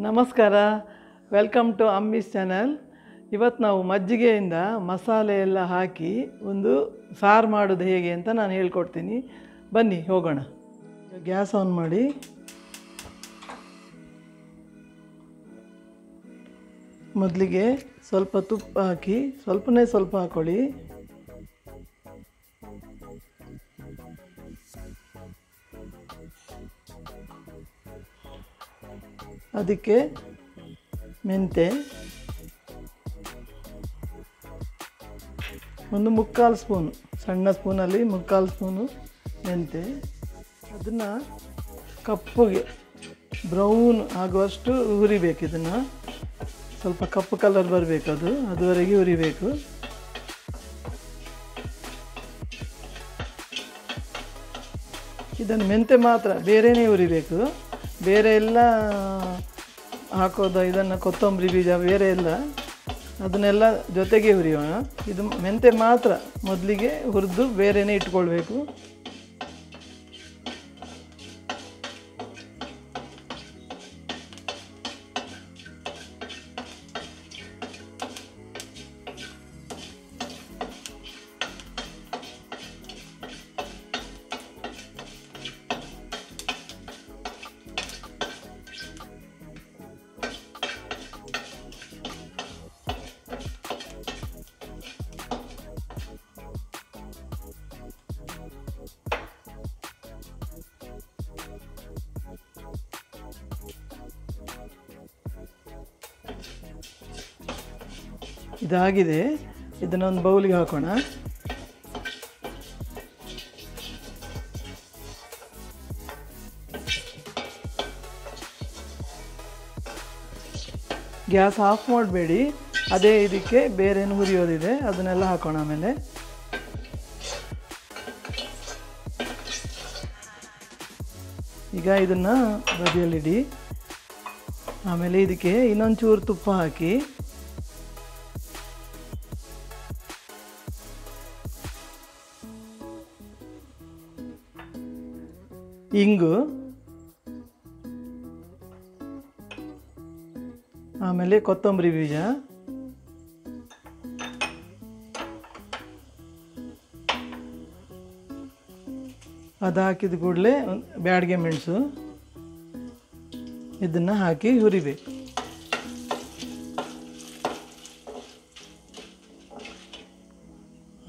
ನಮಸ್ಕಾರ, welcome to ಅಮ್ಮಿಸ್ channel. ಇವತ್ತು ನಾವು ಮಜ್ಜಿಗೆಯಿಂದ ಮಸಾಲೆ ಎಲ್ಲ ಹಾಕಿ ಒಂದು ಸಾರು ಮಾಡೋದು ಹೇಗೆ ಅಂತ ನಾನು ಹೇಳ್ಕೊಡ್ತೀನಿ. ಬನ್ನಿ ಹೋಗೋಣ. ಗ್ಯಾಸ್ ಆನ್ ಮಾಡಿ ಮೊದಲಿಗೆ ಸ್ವಲ್ಪ ತುಪ್ಪ ಹಾಕಿ, ಸ್ವಲ್ಪ ಹಾಕೊಳ್ಳಿ. ಅದಕ್ಕೆ ಮೆಂತೆ ಒಂದು 3/4 ಸ್ಪೂನು, ಸಣ್ಣ ಸ್ಪೂನಲ್ಲಿ 3/4 ಸ್ಪೂನು ಮೆಂತೆ. ಅದನ್ನು ಕಪ್ಪುಗೆ ಬ್ರೌನ್ ಆಗುವಷ್ಟು ಹುರಿಬೇಕು. ಇದನ್ನು ಸ್ವಲ್ಪ ಕಪ್ಪು ಕಲರ್ ಬರಬೇಕು, ಅದುವರೆಗೆ ಹುರಿಬೇಕು. ಇದನ್ನು ಮೆಂತೆ ಮಾತ್ರ ಬೇರೆಯೇ ಹುರಿಬೇಕು, ಬೇರೆ ಎಲ್ಲ ಹಾಕೋದು, ಇದನ್ನು ಕೊತ್ತಂಬರಿ ಬೀಜ ಬೇರೆ ಎಲ್ಲ ಅದನ್ನೆಲ್ಲ ಜೊತೆಗೆ ಹುರಿಯೋಣ. ಇದು ಮೆಂತೆ ಮಾತ್ರ ಮೊದಲಿಗೆ ಹುರಿದು ಬೇರೆಯೇ ಇಟ್ಕೊಳ್ಬೇಕು. ಇದಾಗಿದೆ, ಇದನ್ನೊಂದು ಬೌಲಿಗೆ ಹಾಕೋಣ. ಗ್ಯಾಸ್ ಆಫ್ ಮಾಡಬೇಡಿ, ಅದೇ ಇದಕ್ಕೆ ಬೇರೇನು ಹುರಿಯೋದಿದೆ ಅದನ್ನೆಲ್ಲ ಹಾಕೋಣ. ಆಮೇಲೆ ಈಗ ಇದನ್ನು ಬದಿಯಲ್ಲಿಡಿ. ಆಮೇಲೆ ಇದಕ್ಕೆ ಇನ್ನೊಂದು ಚೂರು ತುಪ್ಪ ಹಾಕಿ, ಇಂಗು, ಆಮೇಲೆ ಕೊತ್ತಂಬರಿ ಬೀಜ, ಅದು ಹಾಕಿದ ಕೂಡಲೇ ಬ್ಯಾಡಗೆ ಮೆಣಸು, ಇದನ್ನು ಹಾಕಿ ಹುರಿಬೇಕು.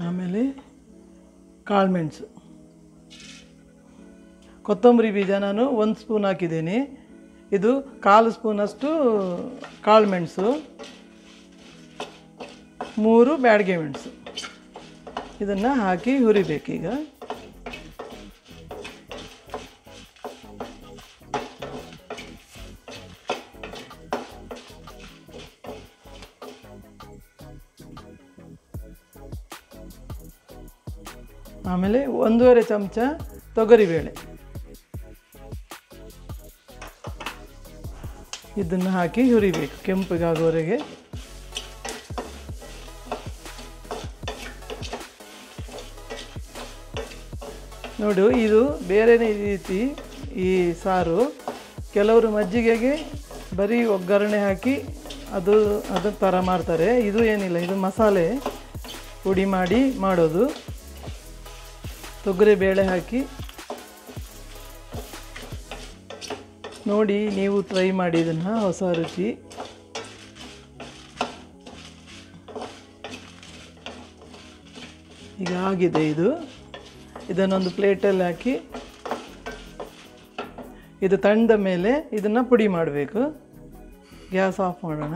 ಆಮೇಲೆ ಕಾಳುಮೆಣಸು, ಕೊತ್ತಂಬರಿ ಬೀಜ ನಾನು 1 ಸ್ಪೂನ್ ಹಾಕಿದ್ದೀನಿ. ಇದು 1/4 ಸ್ಪೂನಷ್ಟು ಕಾಳುಮೆಣಸು, 3 ಬ್ಯಾಡಗೆ ಮೆಣಸು, ಇದನ್ನು ಹಾಕಿ ಹುರಿಬೇಕೀಗ. ಆಮೇಲೆ 1.5 ಚಮಚ ತೊಗರಿಬೇಳೆ, ಇದನ್ನು ಹಾಕಿ ಹುರಿಬೇಕು ಕೆಂಪಗಾಗೋವರೆಗೆ. ನೋಡು, ಇದು ಬೇರೆಯೇ ರೀತಿ ಈ ಸಾರು. ಕೆಲವರು ಮಜ್ಜಿಗೆಗೆ ಬರೀ ಒಗ್ಗರಣೆ ಹಾಕಿ ಅದು ಥರ ಮಾಡ್ತಾರೆ. ಇದು ಏನಿಲ್ಲ, ಇದು ಮಸಾಲೆ ಪುಡಿ ಮಾಡಿ ಮಾಡೋದು. ತೊಗರಿಬೇಳೆ ಹಾಕಿ ನೋಡಿ, ನೀವು ಟ್ರೈ ಮಾಡಿ ಇದನ್ನು, ಹೊಸ ರುಚಿ. ಈಗ ಆಗಿದೆ ಇದು. ಇದನ್ನೊಂದು ಪ್ಲೇಟಲ್ಲಿ ಹಾಕಿ, ಇದು ತಣ್ಣದ ಮೇಲೆ ಇದನ್ನು ಪುಡಿ ಮಾಡಬೇಕು. ಗ್ಯಾಸ್ ಆಫ್ ಮಾಡೋಣ,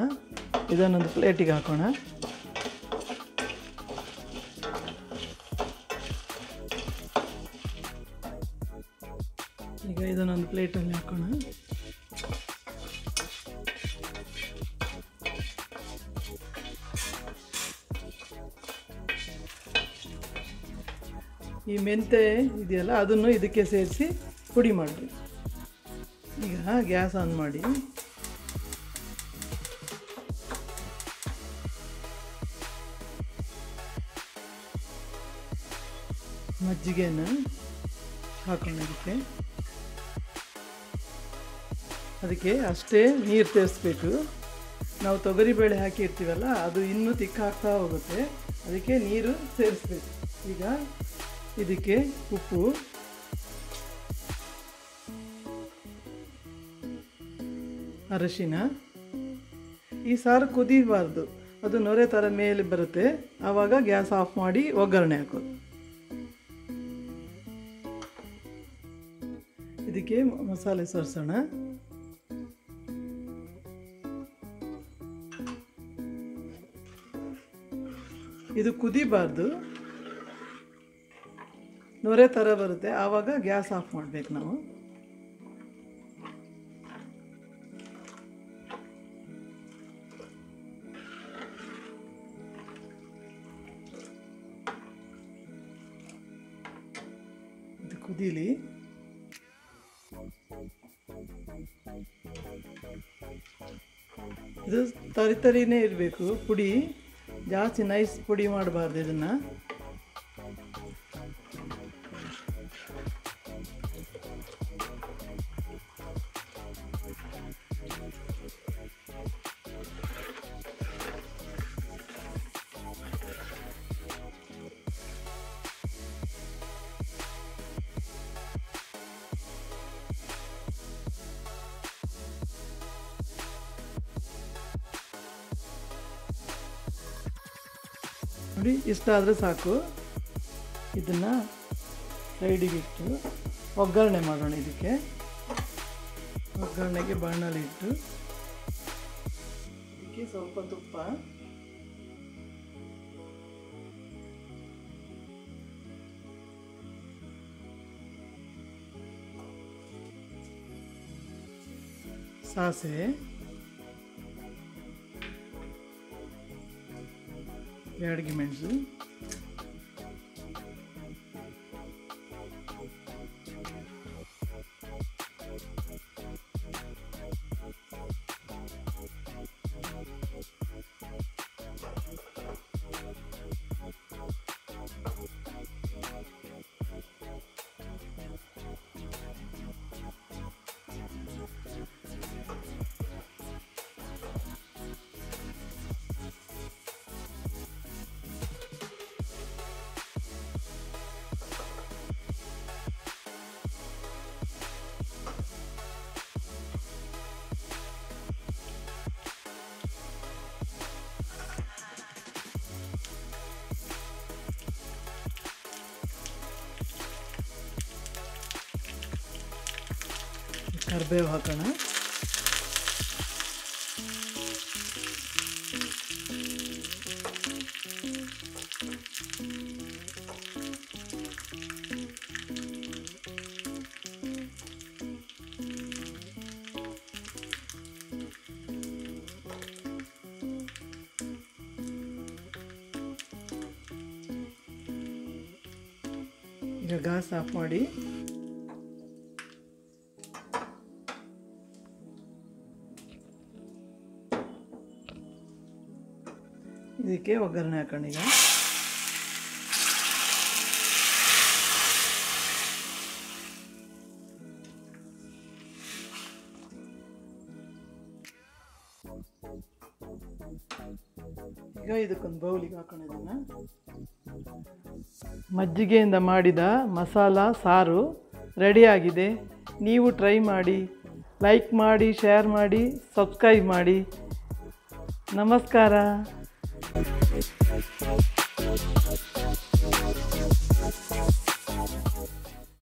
ಇದನ್ನೊಂದು ಪ್ಲೇಟಿಗೆ ಹಾಕೋಣ. ಈಗ ಇದನ್ನೊಂದು ಪ್ಲೇಟಲ್ಲಿ ಹಾಕೋಣ. ಈ ಮೆಂತೆ ಇದೆಯಲ್ಲ, ಅದನ್ನು ಇದಕ್ಕೆ ಸೇರಿಸಿ ಪುಡಿ ಮಾಡಬೇಕು. ಈಗ ಗ್ಯಾಸ್ ಆನ್ ಮಾಡಿ ಮಜ್ಜಿಗೆನ ಹಾಕೋಣ ಇದಕ್ಕೆ. ಅದಕ್ಕೆ ಅಷ್ಟೇ ನೀರು ಸೇರಿಸ್ಬೇಕು. ನಾವು ತೊಗರಿಬೇಳೆ ಹಾಕಿರ್ತೀವಲ್ಲ ಅದು ಇನ್ನೂ ತಿಕ್ಕಾಗ್ತಾ ಹೋಗುತ್ತೆ, ಅದಕ್ಕೆ ನೀರು ಸೇರಿಸ್ಬೇಕು. ಈಗ ಇದಕ್ಕೆ ಉಪ್ಪು, ಅರಶಿನ. ಈ ಸಾರು ಕುದಿಬಾರ್ದು, ಅದು ನೊರೆ ಥರ ಮೇಲೆ ಬರುತ್ತೆ, ಆವಾಗ ಗ್ಯಾಸ್ ಆಫ್ ಮಾಡಿ ಒಗ್ಗರಣೆ ಹಾಕೋದು. ಇದಕ್ಕೆ ಮಸಾಲೆ ಸೇರಿಸೋಣ. ಇದು ಕುದಿಬಾರ್ದು, ನೊರೆ ಥರ ಬರುತ್ತೆ, ಆವಾಗ ಗ್ಯಾಸ್ ಆಫ್ ಮಾಡಬೇಕು ನಾವು. ಇದು ಕುದೀಲಿ. ಇದು ತರಿತರಿನೇ ಇರಬೇಕು ಪುಡಿ, ಜಾಸ್ತಿ ನೈಸ್ ಪುಡಿ ಮಾಡಬಾರ್ದು ಇದನ್ನು. ನೋಡಿ, ಇಷ್ಟಾದರೆ ಸಾಕು. ಇದನ್ನು ಸೈಡಿಗೆ ಇಟ್ಟು ಒಗ್ಗರಣೆ ಮಾಡೋಣ. ಇದಕ್ಕೆ ಒಗ್ಗರಣೆಗೆ ಬಾಣಲೆ ಇಟ್ಟು ಇದಕ್ಕೆ ಸ್ವಲ್ಪ ತುಪ್ಪ, ಸಾಸಿವೆ, ಬ್ಯಾಡಗಿ ಮೆಣಸು, ಕರಿಬೇವು ಹಾಕೋಣ. ಈಗ ಗ್ಯಾಸ್ ಆಫ್ ಮಾಡಿ ಇದಕ್ಕೆ ಒಗ್ಗರಣೆ ಹಾಕೋಣ. ಈಗ ಇದಕ್ಕೊಂದು ಬೌಲಿಗೆ ಹಾಕೋಣ. ಇದನ್ನು ಮಜ್ಜಿಗೆಯಿಂದ ಮಾಡಿದ ಮಸಾಲ ಸಾರು ರೆಡಿಯಾಗಿದೆ. ನೀವು ಟ್ರೈ ಮಾಡಿ, ಲೈಕ್ ಮಾಡಿ, ಶೇರ್ ಮಾಡಿ, ಸಬ್ಸ್ಕ್ರೈಬ್ ಮಾಡಿ. ನಮಸ್ಕಾರ.